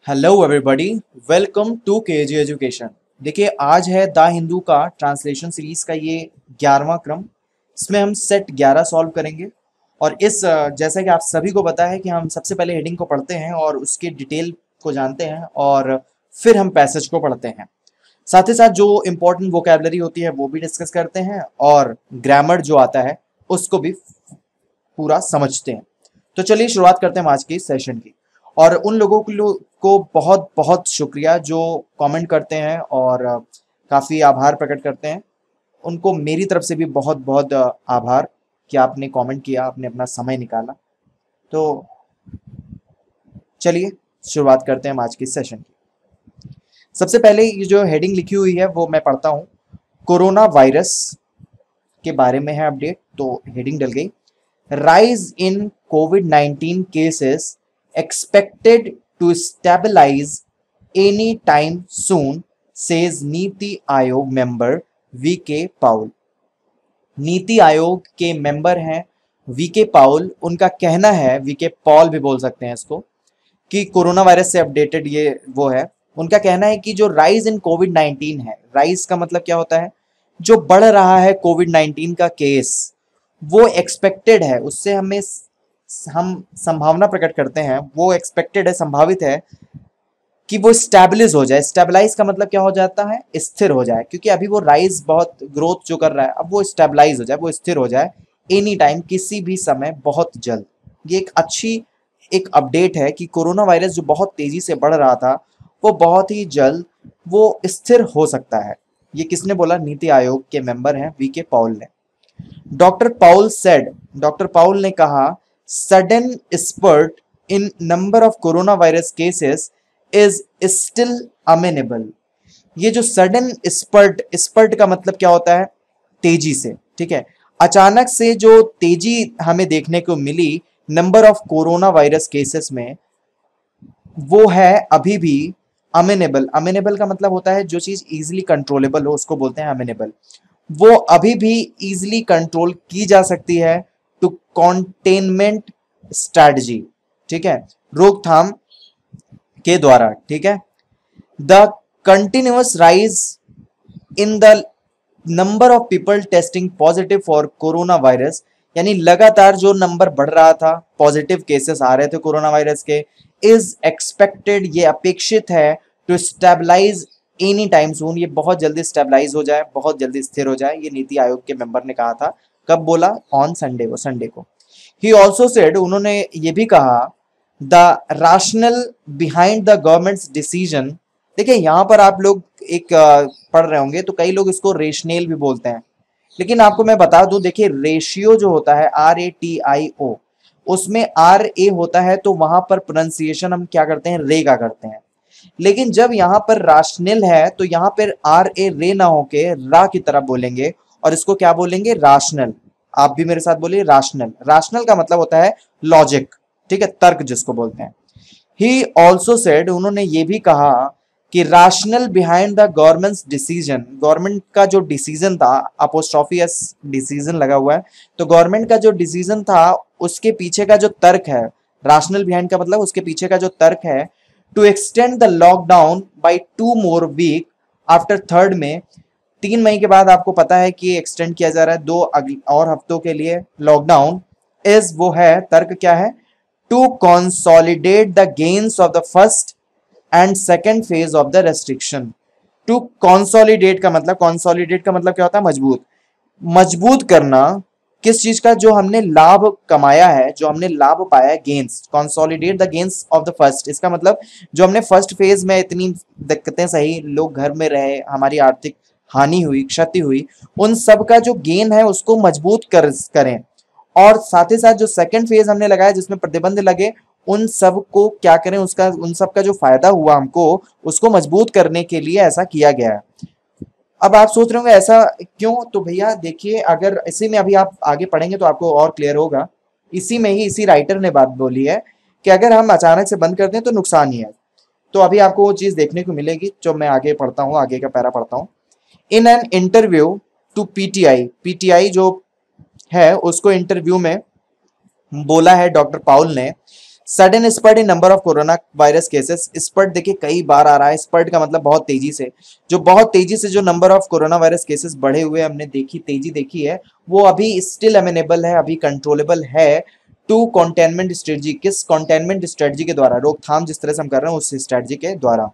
Hello everybody, welcome to KG education. देखिए, आज है द हिंदू का ट्रांसलेशन सीरीज का ये 11वां क्रम। इसमें हम सेट 11 सॉल्व करेंगे। और जैसा कि आप सभी को पता है कि हम सबसे पहले हेडिंग को पढ़ते हैं और उसके डिटेल को जानते हैं और फिर हम पैसेज को पढ़ते हैं। साथ ही साथ जो इम्पोर्टेंट वोकेबलरी होती है वो भी डिस्कस करते हैं और ग्रामर जो आता है उसको भी पूरा समझते हैं। तो चलिए शुरुआत करते हैं आज की सेशन की। और उन लोगों को बहुत बहुत शुक्रिया जो कमेंट करते हैं और काफ़ी आभार प्रकट करते हैं। उनको मेरी तरफ से भी बहुत बहुत आभार कि आपने कमेंट किया, आपने अपना समय निकाला। तो चलिए शुरुआत करते हैं आज की सेशन की। सबसे पहले ये जो हेडिंग लिखी हुई है वो मैं पढ़ता हूँ। कोरोना वायरस के बारे में है अपडेट। तो हेडिंग डल गई, rise in covid cases expected to stabilize any time soon, says NITI Aayog member VK पाउल। नीति आयोग के मेंबर हैं वीके पाउल। उनका कहना है, वीके पॉल भी बोल सकते हैं इसको, कि कोरोना वायरस से अपडेटेड ये वो है। उनका कहना है कि जो राइज इन कोविड-19 है, राइज का मतलब क्या होता है, जो बढ़ रहा है कोविड-19 का केस, वो एक्सपेक्टेड है, उससे हम संभावना प्रकट करते हैं, वो एक्सपेक्टेड है, संभावित है कि वो स्टेबलाइज हो जाए। स्टेबलाइज का मतलब क्या हो जाता है, स्थिर हो जाए, क्योंकि अभी वो राइज बहुत ग्रोथ जो कर रहा है, अब वो स्टेबलाइज हो जाए, वो स्थिर हो जाए एनी टाइम, किसी भी समय, बहुत जल्द। ये एक अच्छी एक अपडेट है कि कोरोना वायरस जो बहुत तेजी से बढ़ रहा था वो बहुत ही जल्द वो स्थिर हो सकता है। ये किसने बोला? नीति आयोग के मेंबर हैं वीके पॉल ने। डॉक्टर पॉल ने कहा, sudden spurt in number of coronavirus cases is still amenable। ये जो सडन स्पर्ट का मतलब क्या होता है? तेजी से, ठीक है। अचानक से जो तेजी हमें देखने को मिली number of corona virus cases में, वो है अभी भी अमेनेबल। अमेनेबल का मतलब होता है जो चीज इजीली कंट्रोलेबल हो, उसको बोलते हैं अमेनेबल। वो अभी भी इजीली कंट्रोल की जा सकती है टू कॉन्टेनमेंट स्ट्रैटेजी, ठीक है, रोकथाम के द्वारा, ठीक है। The continuous rise in the number of people testing positive for corona virus, यानी लगातार जो नंबर बढ़ रहा था, पॉजिटिव केसेस आ रहे थे कोरोना वायरस के, इज एक्सपेक्टेड, ये अपेक्षित है, to stabilize any time soon, ये बहुत जल्दी स्टेबलाइज हो जाए, बहुत जल्दी स्थिर हो जाए। ये नीति आयोग के मेंबर ने कहा था। कब बोला? ऑन संडे को। ही ऑल्सो सेड, उन्होंने ये भी कहा, the rational behind the governments decision. देखिए, यहाँ पर आप लोग एक पढ़ रहे होंगे तो कई लोग इसको रेशनेल भी बोलते हैं, लेकिन आपको मैं बता दूं, देखिए रेशियो जो होता है RATIO, उसमें RA होता है तो वहां पर प्रोनाउंसिएशन हम क्या करते हैं? रे का करते हैं। लेकिन जब यहाँ पर राशनल है तो यहाँ पर RA रे ना होके रा की तरफ बोलेंगे और इसको क्या बोलेंगे? राशनल। आप भी मेरे साथ बोलिए, राशनल। राशनल का मतलब होता है लॉजिक, ठीक है, तर्क जिसको बोलते हैं। ही ऑल्सो सेड, उन्होंने ये भी कहा कि rational behind the governments decision, government का जो डिसीजन था, अपोस्ट्रोफी एस डिसीजन लगा हुआ है, तो गवर्नमेंट का जो डिसीजन था उसके पीछे का जो तर्क है, राशनल बिहाइंड का मतलब उसके पीछे का जो तर्क है, to extend the lockdown by 2 more week after 3rd May, 3 मई के बाद आपको पता है कि एक्सटेंड किया जा रहा है 2 और हफ्तों के लिए लॉकडाउन। इज वो है, तर्क क्या है? To consolidate the gains of the first and second phase of the restriction. To consolidate का मतलब क्या होता है? मजबूत करना। किस चीज का? जो हमने लाभ कमाया है, जो हमने लाभ पाया है, gains. Consolidate the gains of the first, इसका मतलब जो हमने फर्स्ट फेज में इतनी दिक्कतें सही, लोग घर में रहे, हमारी आर्थिक हानि हुई, क्षति हुई, उन सब का जो गेन है उसको मजबूत करें। और साथ ही साथ जो सेकंड फेज हमने लगाया जिसमें प्रतिबंध लगे, उन सब को क्या करें, उन सब का जो फायदा हुआ हमको, उसको मजबूत करने के लिए ऐसा किया गया है। अब आप सोच रहे होंगे ऐसा क्यों? तो भैया देखिए, अगर इसी में अभी आप आगे पढ़ेंगे तो आपको और क्लियर होगा। इसी में ही इसी राइटर ने बात बोली है कि अगर हम अचानक से बंद करते हैं तो नुकसान ही है। तो अभी आपको वो चीज देखने को मिलेगी जो मैं आगे पढ़ता हूँ, आगे का पैरा पढ़ता हूँ। In an interview to PTI जो है उसको इंटरव्यू में बोला है डॉक्टर पाउल ने, sudden spurt in number of corona virus cases. Spurt देखिए कई बार आ रहा है, स्पर्ट का मतलब बहुत तेजी से, बहुत तेजी से जो number of corona virus cases बढ़े हुए हमने तेजी देखी है, वो अभी स्टिल अमेनेबल है, अभी कंट्रोलेबल है टू कंटेनमेंट स्ट्रेटजी। किस कंटेनमेंट स्ट्रेटजी के द्वारा, रोकथाम जिस तरह से हम कर रहे हैं उस स्ट्रेटजी के द्वारा।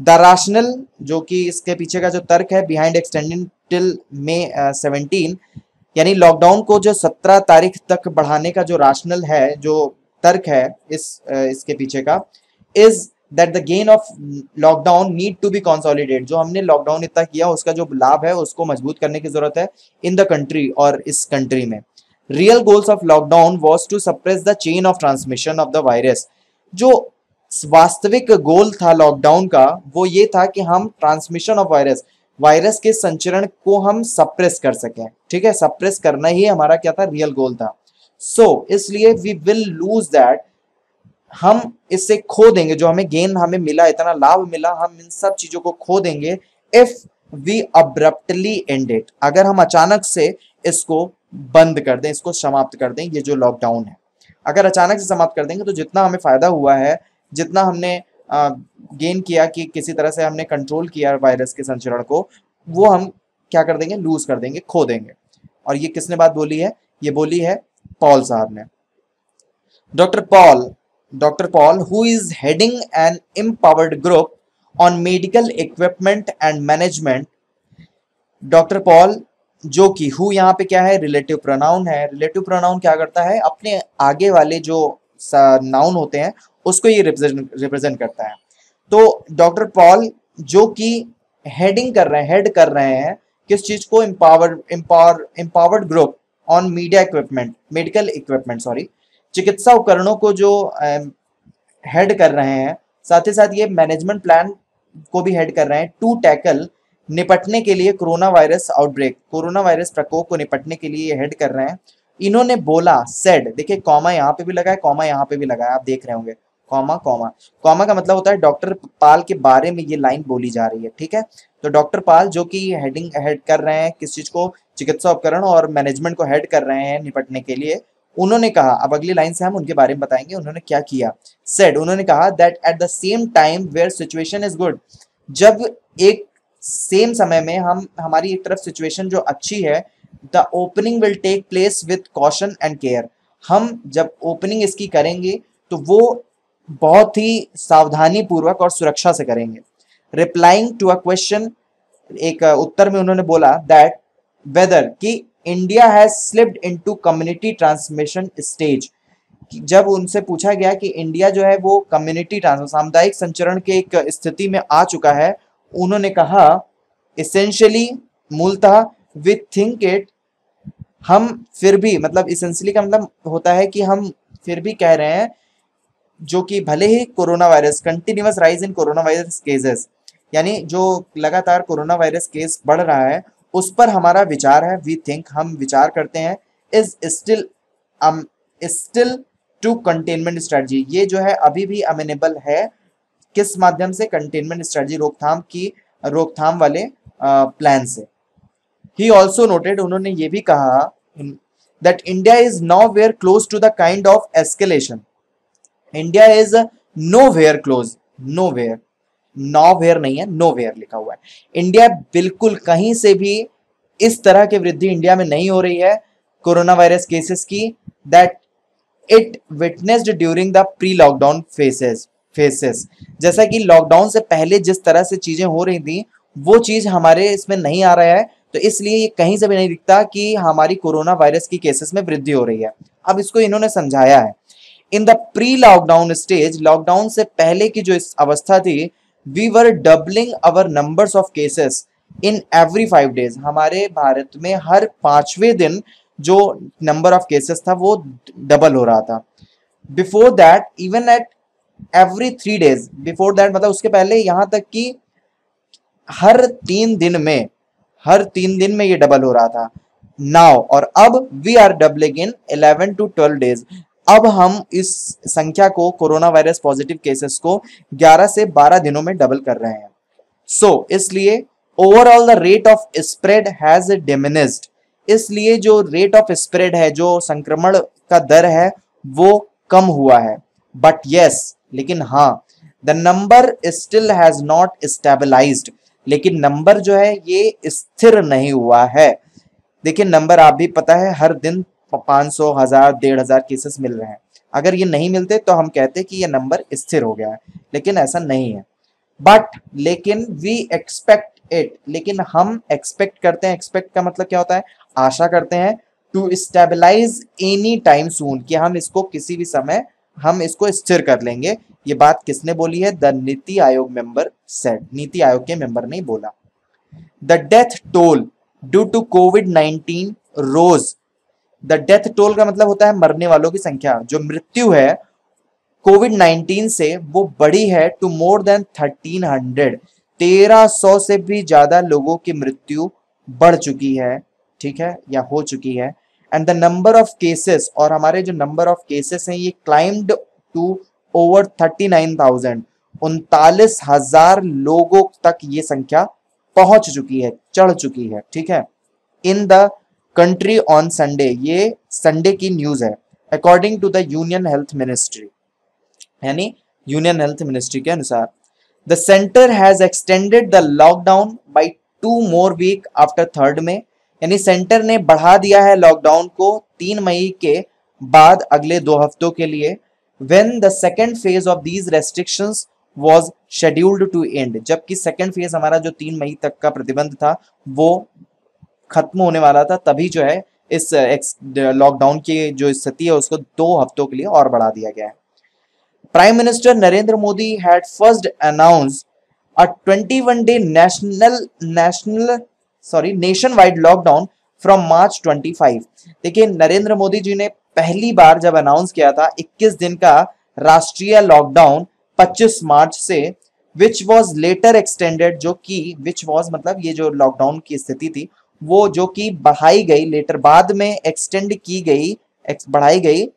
द राशनल, जो कि इसके पीछे का जो तर्क है, बिहाइंड एक्सटेंडिंग टिल May 17, यानी लॉकडाउन को जो 17 तारीख तक बढ़ाने का जो राशनल है, जो तर्क है इसके पीछे का, is that the gain of lockdown need to be consolidate. जो हमने लॉकडाउन इतना किया उसका जो लाभ है उसको मजबूत करने की जरूरत है इन द कंट्री, और इस कंट्री में। Real goals of lockdown was to suppress the chain of transmission of the virus. जो वास्तविक गोल था लॉकडाउन का वो ये था कि हम ट्रांसमिशन ऑफ वायरस के संचरण को हम सप्रेस कर सकें, ठीक है, सप्रेस करना ही हमारा क्या था, रियल गोल था। सो इसलिए वी विल लूज दैट, हम इससे खो देंगे, जो हमें गेन हमें मिला, इतना लाभ मिला, हम इन सब चीजों को खो देंगे if we abruptly end it, अगर हम अचानक से इसको बंद कर दें, इसको समाप्त कर दें। ये जो लॉकडाउन है अगर अचानक से समाप्त कर देंगे तो जितना हमें फायदा हुआ है, जितना हमने गेन किया कि किसी तरह से हमने कंट्रोल किया वायरस के संचरण को, वो हम क्या कर देंगे, लूज कर देंगे, खो देंगे। और ये किसने बात बोली है, ये बोली है पॉल साहब ने। Doctor Paul who is heading an empowered group on medical equipment and management. Doctor Paul, जो कि हु यहाँ पे क्या है, रिलेटिव प्रोनाउन है। रिलेटिव प्रोनाउन क्या करता है, अपने आगे वाले जो नाउन होते हैं उसको ये रिप्रेजेंट करता है। तो डॉक्टर पॉल जो कि हेड कर रहे हैं किस चीज को, empowered group on medical equipment, चिकित्सा उपकरणों को जो हेड कर रहे हैं, साथ ही साथ ये मैनेजमेंट प्लान को भी हेड कर रहे हैं, टू टैकल, निपटने के लिए corona virus outbreak, corona virus प्रकोप को निपटने के लिए ये हेड कर रहे हैं। इन्होंने बोला, सेड, देखिए कॉमा यहाँ पे भी लगा है, कॉमा यहाँ पे भी लगा है, आप देख रहे होंगे, कॉमा का मतलब होता है डॉक्टर पाल के बारे में ये लाइन बोली जा रही है, ठीक है। तो डॉक्टर पाल जो कि हेड कर रहे हैं किस चीज को, चिकित्सा उपकरण और मैनेजमेंट को हेड कर रहे हैं निपटने के लिए, उन्होंने कहा, अब अगली लाइन से हम उनके बारे में बताएंगे उन्होंने क्या किया। सेड, उन्होंने कहा that at the same time where situation is good, जब एक सेम समय में हमारी एक तरफ सिचुएशन जो अच्छी है, the opening will take place with caution and care, हम जब ओपनिंग इसकी करेंगे तो वो बहुत ही सावधानी पूर्वक और सुरक्षा से करेंगे। रिप्लाइंग टू अ क्वेश्चन, एक उत्तर में उन्होंने बोला दैट वेदर कि India has slipped into community transmission stage, जब उनसे पूछा गया कि इंडिया जो है वो कम्युनिटी सामुदायिक संचरण के एक स्थिति में आ चुका है, उन्होंने कहा इसेंशियली, मूलतः, वी थिंक इट, हम फिर भी, मतलब इसेंशियली का मतलब होता है कि हम फिर भी कह रहे हैं, जो कि भले ही corona virus continuous rise in corona virus cases, यानी जो लगातार कोरोना वायरस केस बढ़ रहा है उस पर हमारा विचार है, वी थिंक, हम विचार करते हैं, is still to containment strategy, ये जो है अभी भी अमेनेबल है, किस माध्यम से, कंटेनमेंट स्ट्रेटजी, रोकथाम वाले प्लान से। ही ऑल्सो नोटेड, उन्होंने ये भी कहा that India is nowhere close to the kind of escalation, India is nowhere close, nowhere नहीं है, नोवेयर लिखा हुआ है, इंडिया बिल्कुल कहीं से भी इस तरह की वृद्धि इंडिया में नहीं हो रही है कोरोना वायरस केसेस की, that it witnessed during the pre lockdown faces, जैसा कि लॉकडाउन से पहले जिस तरह से चीजें हो रही थी वो चीज हमारे इसमें नहीं आ रहा है, तो इसलिए ये कहीं से भी नहीं दिखता कि हमारी कोरोना वायरस की केसेस में वृद्धि हो रही है। अब इसको इन्होंने समझाया है, in the pre lockdown stage, lockdown से पहले की जो इस अवस्था थी, we were doubling our numbers of cases in every 5 days, हमारे भारत में हर 5वें दिन जो नंबर ऑफ केसेस था वो डबल हो रहा था। Before that even at every 3 days, before that मतलब उसके पहले यहाँ तक कि हर 3 दिन में ये डबल हो रहा था। नाउ, और अब we are doubling in 11 to 12 days, अब हम इस संख्या को, कोरोना वायरस पॉजिटिव केसेस को 11 से 12 दिनों में डबल कर रहे हैं। सो इसलिए overall the rate of spread has diminished, इसलिए जो रेट ऑफ स्प्रेड है, जो संक्रमण का दर है वो कम हुआ है, बट यस, लेकिन हाँ, the number still has not stabilized, लेकिन नंबर जो है ये स्थिर नहीं हुआ है। देखिए नंबर आप भी पता है हर दिन 500, 1000, 1500 केसेस मिल रहे हैं। अगर ये नहीं मिलते तो हम कहते कि ये नंबर स्थिर हो गया है, लेकिन ऐसा नहीं है। बट लेकिन वी एक्सपेक्ट इट, लेकिन हम एक्सपेक्ट करते हैं, एक्सपेक्ट का मतलब क्या होता है, आशा करते हैं, to stabilize any time soon, कि हम इसको किसी भी समय हम इसको स्थिर कर लेंगे। ये बात किसने बोली है? The NITI Aayog member said, NITI Aayog के मेंबर ने बोला। The death toll due to कोविड-19 रोज, द डेथ टोल का मतलब होता है मरने वालों की संख्या, जो मृत्यु है कोविड-19 से वो बढ़ी है टू मोर देन 1300, 1300 से भी ज्यादा लोगों की मृत्यु बढ़ चुकी है, ठीक है, या हो चुकी है। And the number of cases, और हमारे जो नंबर ऑफ केसेस हैं ये क्लाइम्ड टू ओवर 39,000, 39,000 लोगों तक ये संख्या पहुंच चुकी है, चढ़ चुकी है, ठीक है। In the country on Sunday, ये संडे की न्यूज है, according to the Union Health Ministry, यानी यूनियन हेल्थ मिनिस्ट्री के अनुसार। The centre has extended the lockdown by 2 more week after 3 मई, यानी सेंटर ने बढ़ा दिया है लॉकडाउन को 3 मई के बाद अगले 2 हफ्तों के लिए। When the second phase of these restrictions was scheduled to end, जबकि सेकेंड फेज हमारा जो 3 मई तक का प्रतिबंध था वो खत्म होने वाला था, तभी जो है इस लॉकडाउन की जो स्थिति है उसको 2 हफ्तों के लिए और बढ़ा दिया गया है। Prime Minister Narendra Modi had first announced a 21-day nationwide lockdown from March 25। देखिए नरेंद्र मोदी जी ने पहली बार जब अनाउंस किया था 21 दिन का राष्ट्रीय लॉकडाउन 25 मार्च से, which was later extended, जो कि which was मतलब ये जो लॉकडाउन की स्थिति थी वो जो कि बढ़ाई गई, लेटर बाद में एक्सटेंड की गई, बढ़ाई गई,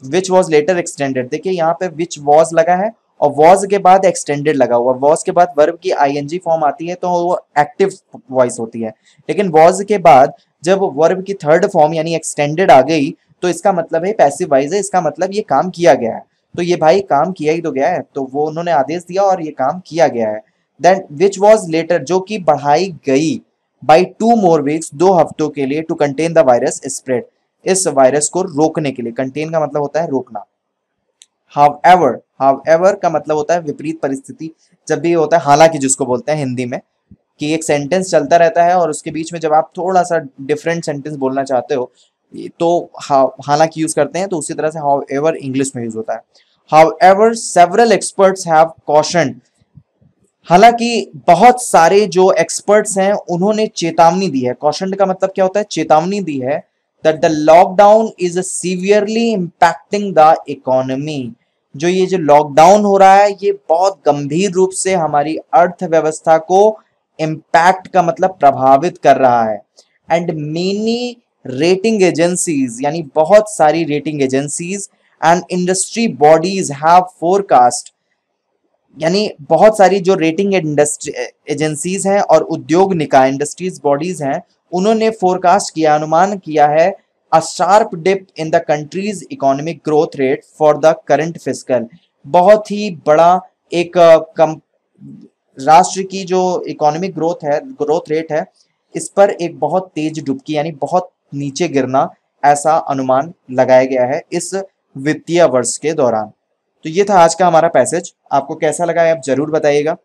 विच वॉज लेटर एक्सटेंडेड। देखिए यहाँ पे विच वॉज लगा है और वॉज के बाद एक्सटेंडेड लगा हुआ, वॉज के बाद वर्ब की आईएनजी फॉर्म आती है तो वो एक्टिव वॉइस होती है, लेकिन वॉज के बाद जब वर्ब की थर्ड फॉर्म यानी एक्सटेंडेड आ गई तो इसका मतलब है पैसिव वॉइस है, इसका मतलब ये काम किया गया है। तो ये भाई काम किया ही तो गया है, तो वो उन्होंने आदेश दिया और ये काम किया गया है। देन विच वॉज लेटर, जो कि बढ़ाई गई बाई 2 मोर वीक्स, 2 हफ्तों के लिए, to contain the virus spread, इस वायरस को रोकने के लिए। कंटेन का मतलब होता है रोकना। हाउएवर, हाउएवर का मतलब होता है विपरीत परिस्थिति, जब भी होता है हालांकि, जिसको बोलते हैं हिंदी में, कि एक सेंटेंस चलता रहता है और उसके बीच में जब आप थोड़ा सा डिफरेंट सेंटेंस बोलना चाहते हो तो हालांकि यूज करते हैं, तो उसी तरह से हाउएवर इंग्लिश में यूज होता है। हाउएवर सेवरल एक्सपर्ट्स हैव कॉशन्ड, हालांकि बहुत सारे जो एक्सपर्ट्स हैं उन्होंने चेतावनी दी है। कॉशन्ड का मतलब क्या होता है? चेतावनी दी है। that the lockdown is severely impacting the economy, जो ये जो लॉकडाउन हो रहा है ये बहुत गंभीर रूप से हमारी अर्थव्यवस्था को इम्पैक्ट का मतलब प्रभावित कर रहा है। एंड मेनी रेटिंग एजेंसीज, यानी बहुत सारी rating agencies and industry bodies have forecast, यानी बहुत सारी जो रेटिंग इंडस्ट्री एजेंसीज हैं और उद्योग निकाय इंडस्ट्रीज बॉडीज हैं उन्होंने फोरकास्ट किया, अनुमान किया है, a sharp dip in the country's economic growth rate for the current fiscal, बहुत ही बड़ा एक राष्ट्र की जो इकोनॉमिक ग्रोथ रेट है इस पर एक बहुत तेज डुबकी यानी बहुत नीचे गिरना, ऐसा अनुमान लगाया गया है इस वित्तीय वर्ष के दौरान। तो ये था आज का हमारा पैसेज, आपको कैसा लगा है आप जरूर बताइएगा।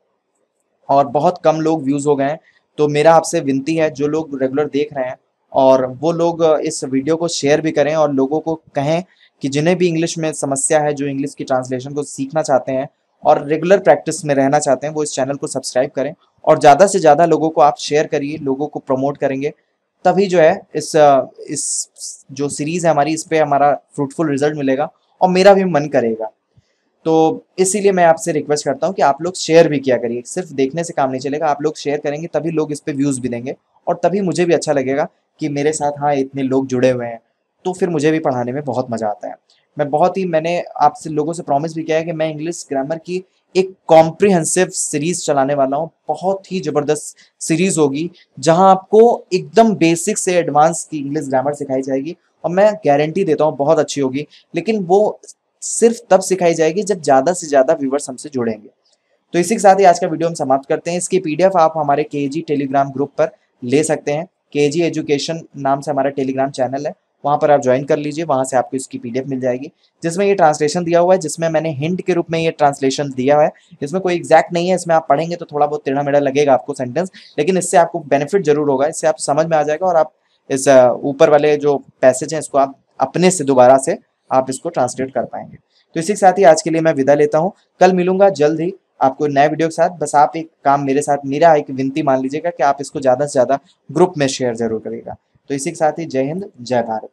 और बहुत कम लोग व्यूज हो गए हैं, तो मेरा आपसे विनती है जो लोग रेगुलर देख रहे हैं और वो लोग इस वीडियो को शेयर भी करें और लोगों को कहें कि जिन्हें भी इंग्लिश में समस्या है, जो इंग्लिश की ट्रांसलेशन को सीखना चाहते हैं और रेगुलर प्रैक्टिस में रहना चाहते हैं, वो इस चैनल को सब्सक्राइब करें और ज़्यादा से ज़्यादा लोगों को आप शेयर करिए, लोगों को प्रमोट करेंगे, तभी जो है इस जो सीरीज़ है हमारी, इस पर हमारा फ्रूटफुल रिजल्ट मिलेगा और मेरा भी मन करेगा। तो इसीलिए मैं आपसे रिक्वेस्ट करता हूँ कि आप लोग शेयर भी किया करिए, सिर्फ देखने से काम नहीं चलेगा, आप लोग शेयर करेंगे तभी लोग इस पे व्यूज़ भी देंगे और तभी मुझे भी अच्छा लगेगा कि मेरे साथ हाँ इतने लोग जुड़े हुए हैं, तो फिर मुझे भी पढ़ाने में बहुत मज़ा आता है। मैंने आपसे लोगों से प्रॉमिस भी किया है कि मैं इंग्लिश ग्रामर की एक कॉम्प्रिहेंसिव सीरीज चलाने वाला हूँ, बहुत ही ज़बरदस्त सीरीज होगी जहाँ आपको एकदम बेसिक से एडवांस की इंग्लिश ग्रामर सिखाई जाएगी और मैं गारंटी देता हूँ बहुत अच्छी होगी। लेकिन वो सिर्फ तब सिखाई जाएगी जब ज़्यादा से ज़्यादा व्यूवर्स हमसे जुड़ेंगे। तो इसी के साथ ही आज का वीडियो हम समाप्त करते हैं। इसकी पीडीएफ आप हमारे केजी टेलीग्राम ग्रुप पर ले सकते हैं। केजी एजुकेशन नाम से हमारा टेलीग्राम चैनल है, वहाँ पर आप ज्वाइन कर लीजिए, वहाँ से आपको इसकी पीडीएफ मिल जाएगी, जिसमें ये ट्रांसलेशन दिया हुआ है, जिसमें मैंने हिंट के रूप में ये ट्रांसलेशन दिया है। इसमें कोई एग्जैक्ट नहीं है, इसमें आप पढ़ेंगे तो थोड़ा बहुत टेढ़ा मेढ़ा लगेगा आपको सेंटेंस, लेकिन इससे आपको बेनिफिट जरूर होगा, इससे आप समझ में आ जाएगा और आप इस ऊपर वाले जो पैसेज हैं इसको आप अपने से दोबारा से आप इसको ट्रांसलेट कर पाएंगे। तो इसी के साथ ही आज के लिए मैं विदा लेता हूँ। कल मिलूंगा जल्द ही आपको नए वीडियो के साथ। बस आप एक काम मेरे साथ, मेरा एक विनती मान लीजिएगा कि आप इसको ज़्यादा से ज़्यादा ग्रुप में शेयर जरूर करिएगा। तो इसी के साथ ही जय हिंद, जय भारत।